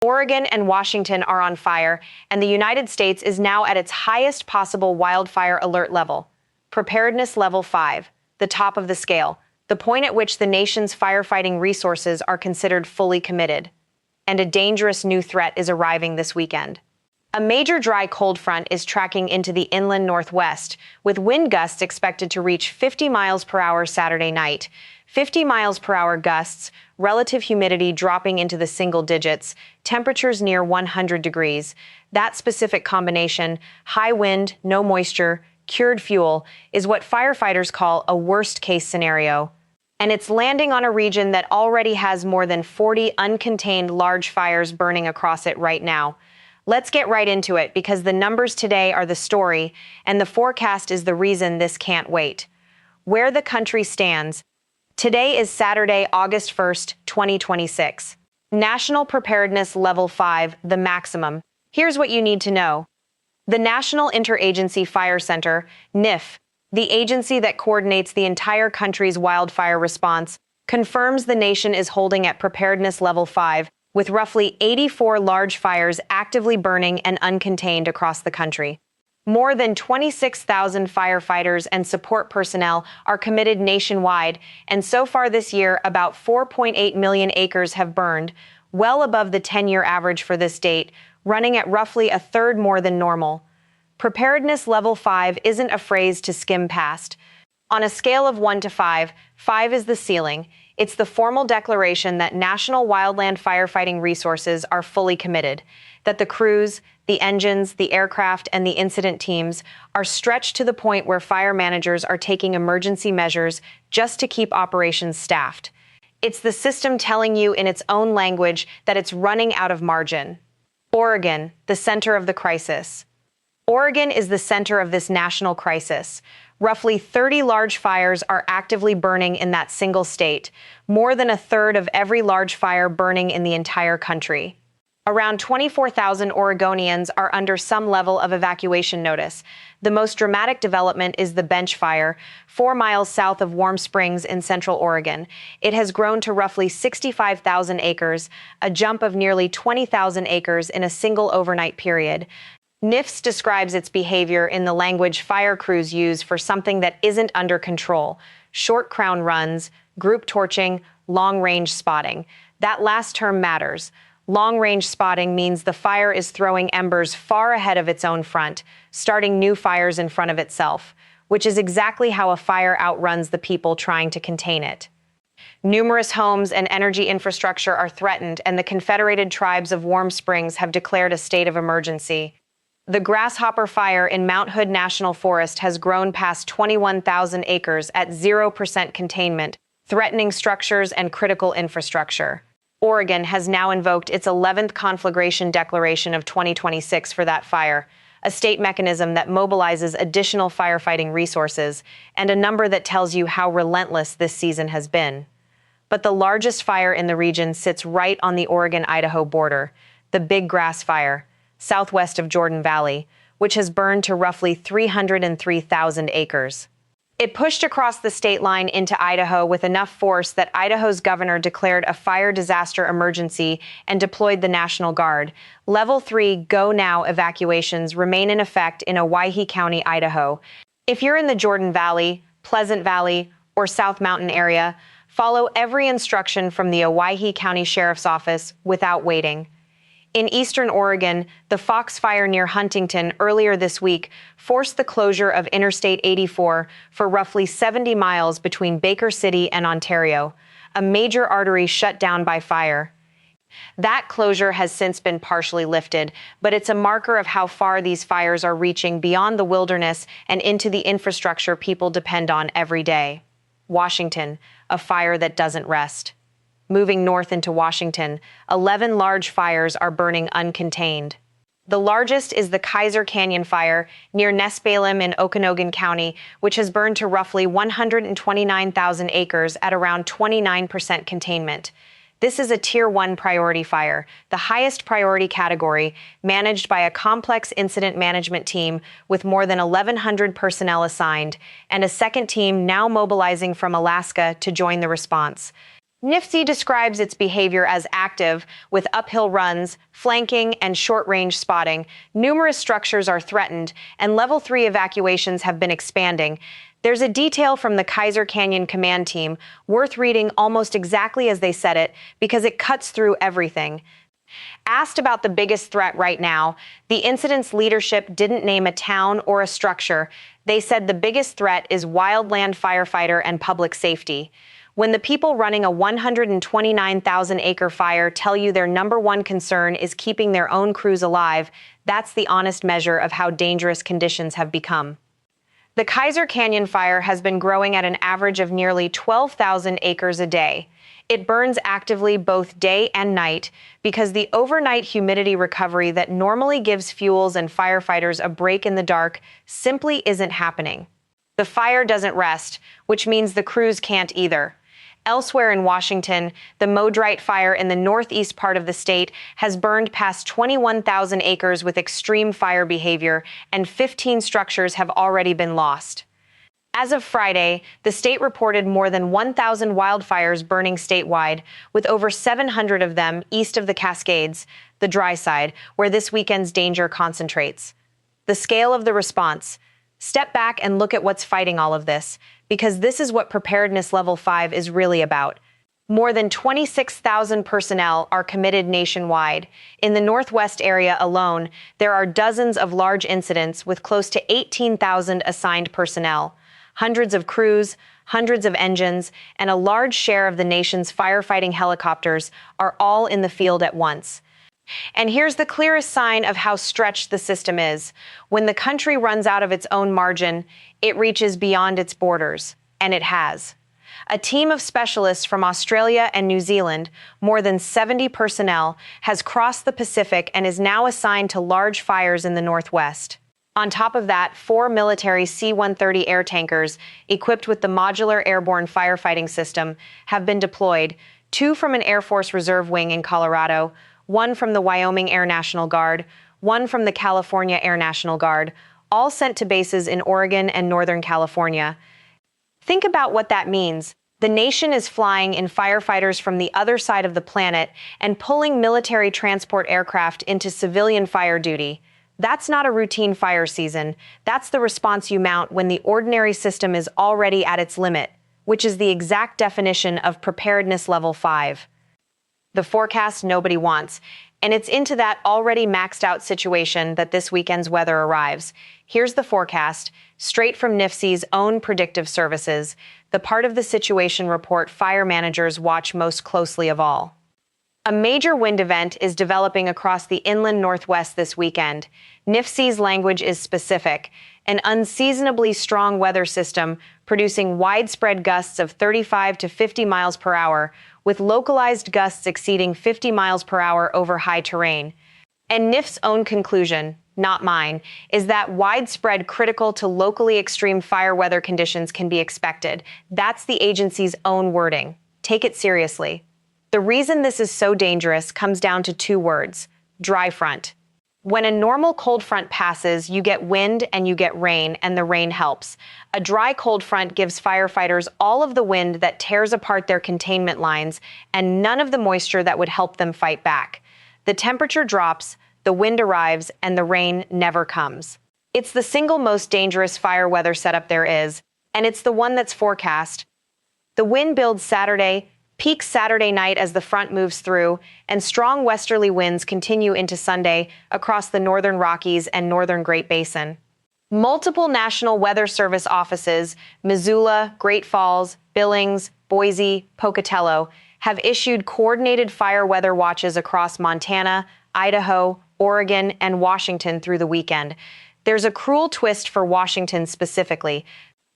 Oregon and Washington are on fire, and the United States is now at its highest possible wildfire alert level. Preparedness level 5, the top of the scale, the point at which the nation's firefighting resources are considered fully committed. And a dangerous new threat is arriving this weekend. A major dry cold front is tracking into the inland northwest, with wind gusts expected to reach 50 miles per hour Saturday night. 50 miles per hour gusts, relative humidity dropping into the single digits, temperatures near 100 degrees. That specific combination, high wind, no moisture, cured fuel, is what firefighters call a worst-case scenario. And it's landing on a region that already has more than 40 uncontained large fires burning across it right now. Let's get right into it, because the numbers today are the story, and the forecast is the reason this can't wait. Where the country stands. Today is Saturday, August 1st, 2026. National Preparedness Level 5, the maximum. Here's what you need to know. The National Interagency Fire Center, NIF, the agency that coordinates the entire country's wildfire response, confirms the nation is holding at Preparedness Level 5, with roughly 84 large fires actively burning and uncontained across the country. More than 26,000 firefighters and support personnel are committed nationwide, and so far this year, about 4.8 million acres have burned, well above the 10-year average for this date, running at roughly a third more than normal. Preparedness Level 5 isn't a phrase to skim past. On a scale of 1 to 5, 5 is the ceiling. It's the formal declaration that national wildland firefighting resources are fully committed, that the crews, the engines, the aircraft, and the incident teams are stretched to the point where fire managers are taking emergency measures just to keep operations staffed. It's the system telling you in its own language that it's running out of margin. Oregon, the center of the crisis. Oregon is the center of this national crisis. Roughly 30 large fires are actively burning in that single state, more than a third of every large fire burning in the entire country. Around 24,000 Oregonians are under some level of evacuation notice. The most dramatic development is the Bench Fire, 4 miles south of Warm Springs in central Oregon. It has grown to roughly 65,000 acres, a jump of nearly 20,000 acres in a single overnight period. NIFS describes its behavior in the language fire crews use for something that isn't under control: short crown runs, group torching, long-range spotting. That last term matters. Long-range spotting means the fire is throwing embers far ahead of its own front, starting new fires in front of itself, which is exactly how a fire outruns the people trying to contain it. Numerous homes and energy infrastructure are threatened, and the Confederated Tribes of Warm Springs have declared a state of emergency. The Grasshopper Fire in Mount Hood National Forest has grown past 21,000 acres at 0% containment, threatening structures and critical infrastructure. Oregon has now invoked its 11th conflagration declaration of 2026 for that fire, a state mechanism that mobilizes additional firefighting resources, and a number that tells you how relentless this season has been. But the largest fire in the region sits right on the Oregon-Idaho border, the Big Grass Fire, southwest of Jordan Valley, which has burned to roughly 303,000 acres. It pushed across the state line into Idaho with enough force that Idaho's governor declared a fire disaster emergency and deployed the National Guard. Level 3 Go Now evacuations remain in effect in Owyhee County, Idaho. If you're in the Jordan Valley, Pleasant Valley, or South Mountain area, follow every instruction from the Owyhee County Sheriff's Office without waiting. In eastern Oregon, the Fox Fire near Huntington earlier this week forced the closure of Interstate 84 for roughly 70 miles between Baker City and Ontario, a major artery shut down by fire. That closure has since been partially lifted, but it's a marker of how far these fires are reaching beyond the wilderness and into the infrastructure people depend on every day. Washington, a fire that doesn't rest. Moving north into Washington, 11 large fires are burning uncontained. The largest is the Kaiser Canyon Fire near Nesbalem in Okanogan County, which has burned to roughly 129,000 acres at around 29% containment. This is a Tier 1 priority fire, the highest priority category, managed by a complex incident management team with more than 1,100 personnel assigned, and a second team now mobilizing from Alaska to join the response. NIFC describes its behavior as active, with uphill runs, flanking, and short-range spotting. Numerous structures are threatened, and Level 3 evacuations have been expanding. There's a detail from the Kaiser Canyon command team worth reading almost exactly as they said it, because it cuts through everything. Asked about the biggest threat right now, the incident's leadership didn't name a town or a structure. They said the biggest threat is wildland firefighter and public safety. When the people running a 129,000-acre fire tell you their number one concern is keeping their own crews alive, that's the honest measure of how dangerous conditions have become. The Kaiser Canyon fire has been growing at an average of nearly 12,000 acres a day. It burns actively both day and night because the overnight humidity recovery that normally gives fuels and firefighters a break in the dark simply isn't happening. The fire doesn't rest, which means the crews can't either. Elsewhere in Washington, the Modrite fire in the northeast part of the state has burned past 21,000 acres with extreme fire behavior, and 15 structures have already been lost. As of Friday, the state reported more than 1,000 wildfires burning statewide, with over 700 of them east of the Cascades, the dry side, where this weekend's danger concentrates. The scale of the response. Step back and look at what's fighting all of this, because this is what Preparedness Level 5 is really about. More than 26,000 personnel are committed nationwide. In the Northwest area alone, there are dozens of large incidents with close to 18,000 assigned personnel. Hundreds of crews, hundreds of engines, and a large share of the nation's firefighting helicopters are all in the field at once. And here's the clearest sign of how stretched the system is. When the country runs out of its own margin, it reaches beyond its borders. And it has. A team of specialists from Australia and New Zealand, more than 70 personnel, has crossed the Pacific and is now assigned to large fires in the Northwest. On top of that, 4 military C-130 air tankers, equipped with the Modular Airborne Firefighting System, have been deployed, 2 from an Air Force Reserve wing in Colorado, 1 from the Wyoming Air National Guard, 1 from the California Air National Guard, all sent to bases in Oregon and Northern California. Think about what that means. The nation is flying in firefighters from the other side of the planet and pulling military transport aircraft into civilian fire duty. That's not a routine fire season. That's the response you mount when the ordinary system is already at its limit, which is the exact definition of Preparedness Level 5. The forecast nobody wants, and it's into that already maxed out situation that this weekend's weather arrives. Here's the forecast, straight from NIFC's own predictive services, the part of the situation report fire managers watch most closely of all. A major wind event is developing across the inland Northwest this weekend. NIFC's language is specific, an unseasonably strong weather system producing widespread gusts of 35 to 50 miles per hour, with localized gusts exceeding 50 miles per hour over high terrain. And NIF's own conclusion, not mine, is that widespread critical to locally extreme fire weather conditions can be expected. That's the agency's own wording. Take it seriously. The reason this is so dangerous comes down to 2 words: dry front. When a normal cold front passes, you get wind and you get rain, and the rain helps. A dry cold front gives firefighters all of the wind that tears apart their containment lines and none of the moisture that would help them fight back. The temperature drops, the wind arrives, and the rain never comes. It's the single most dangerous fire weather setup there is, and it's the one that's forecast. The wind builds Saturday, peaks Saturday night as the front moves through, and strong westerly winds continue into Sunday across the northern Rockies and northern Great Basin. Multiple National Weather Service offices, Missoula, Great Falls, Billings, Boise, Pocatello, have issued coordinated fire weather watches across Montana, Idaho, Oregon, and Washington through the weekend. There's a cruel twist for Washington specifically.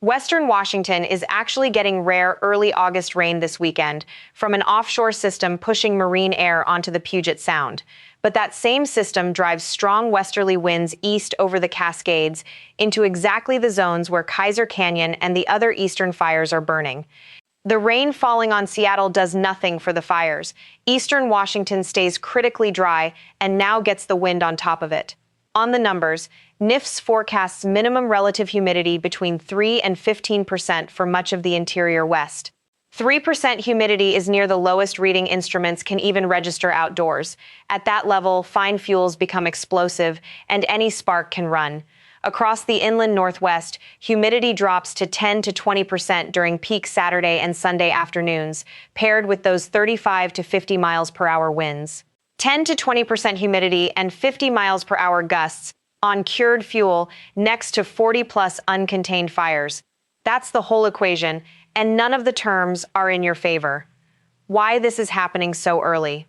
Western Washington is actually getting rare early August rain this weekend from an offshore system pushing marine air onto the Puget Sound. But that same system drives strong westerly winds east over the Cascades into exactly the zones where Kaiser Canyon and the other eastern fires are burning. The rain falling on Seattle does nothing for the fires. Eastern Washington stays critically dry and now gets the wind on top of it. On the numbers, NIFS forecasts minimum relative humidity between 3 and 15% for much of the interior West. 3% humidity is near the lowest reading instruments can even register outdoors. At that level, fine fuels become explosive and any spark can run. Across the inland Northwest, humidity drops to 10 to 20% during peak Saturday and Sunday afternoons, paired with those 35 to 50 miles per hour winds. 10 to 20% humidity and 50 miles per hour gusts on cured fuel next to 40 plus uncontained fires. That's the whole equation, and none of the terms are in your favor. Why this is happening so early?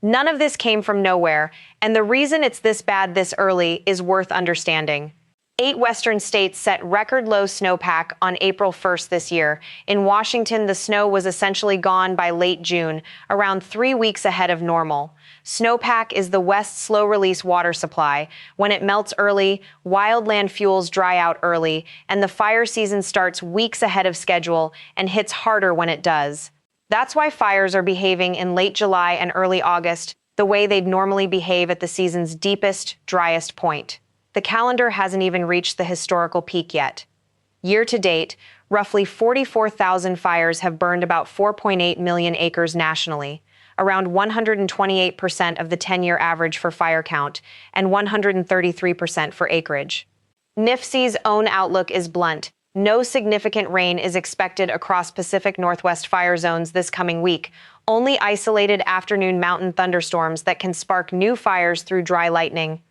None of this came from nowhere, and the reason it's this bad this early is worth understanding. 8 western states set record low snowpack on April 1st this year. In Washington, the snow was essentially gone by late June, around 3 weeks ahead of normal. Snowpack is the West's slow-release water supply. When it melts early, wildland fuels dry out early, and the fire season starts weeks ahead of schedule and hits harder when it does. That's why fires are behaving in late July and early August the way they'd normally behave at the season's deepest, driest point. The calendar hasn't even reached the historical peak yet. Year to date, roughly 44,000 fires have burned about 4.8 million acres nationally, around 128% of the 10-year average for fire count, and 133% for acreage. NIFC's own outlook is blunt. No significant rain is expected across Pacific Northwest fire zones this coming week, only isolated afternoon mountain thunderstorms that can spark new fires through dry lightning.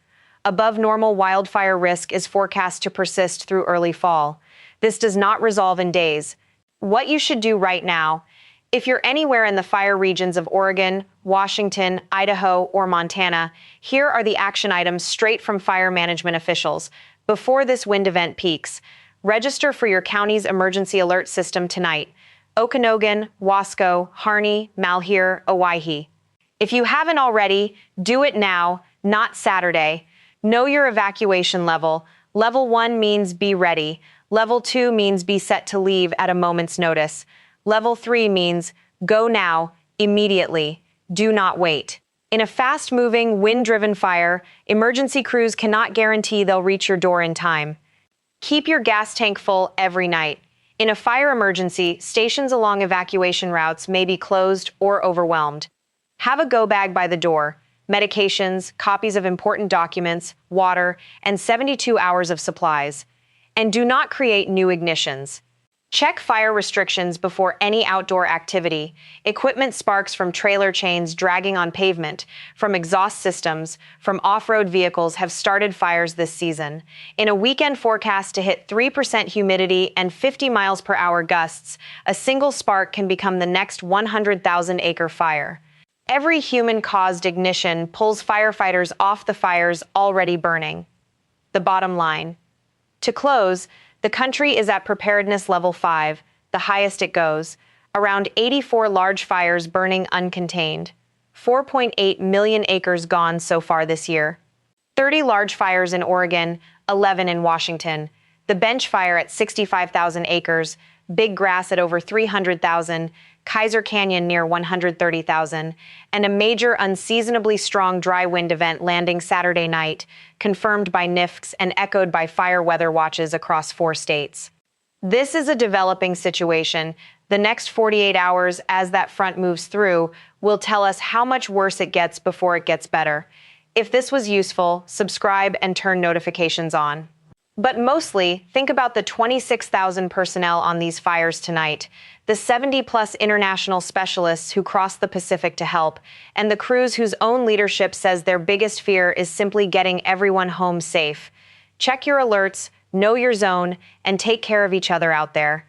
Above normal wildfire risk is forecast to persist through early fall. This does not resolve in days. What you should do right now, if you're anywhere in the fire regions of Oregon, Washington, Idaho, or Montana, here are the action items straight from fire management officials. Before this wind event peaks, register for your county's emergency alert system tonight. Okanogan, Wasco, Harney, Malheur, Owyhee. If you haven't already, do it now, not Saturday. Know your evacuation level. Level 1 means be ready. Level 2 means be set to leave at a moment's notice. Level 3 means go now, immediately. Do not wait. In a fast-moving, wind-driven fire, emergency crews cannot guarantee they'll reach your door in time. Keep your gas tank full every night. In a fire emergency, stations along evacuation routes may be closed or overwhelmed. Have a go bag by the door. Medications, copies of important documents, water, and 72 hours of supplies. And do not create new ignitions. Check fire restrictions before any outdoor activity. Equipment sparks from trailer chains dragging on pavement, from exhaust systems, from off-road vehicles have started fires this season. In a weekend forecast to hit 3% humidity and 50 miles per hour gusts, a single spark can become the next 100,000-acre fire. Every human-caused ignition pulls firefighters off the fires already burning. The bottom line. To close, the country is at Preparedness Level 5, the highest it goes, around 84 large fires burning uncontained, 4.8 million acres gone so far this year, 30 large fires in Oregon, 11 in Washington, the bench fire at 65,000 acres, Big Grass at over 300,000, Kaiser Canyon near 130,000, and a major unseasonably strong dry wind event landing Saturday night, confirmed by NIFCs and echoed by fire weather watches across 4 states. This is a developing situation. The next 48 hours, as that front moves through, will tell us how much worse it gets before it gets better. If this was useful, subscribe and turn notifications on. But mostly, think about the 26,000 personnel on these fires tonight, the 70-plus international specialists who crossed the Pacific to help, and the crews whose own leadership says their biggest fear is simply getting everyone home safe. Check your alerts, know your zone, and take care of each other out there.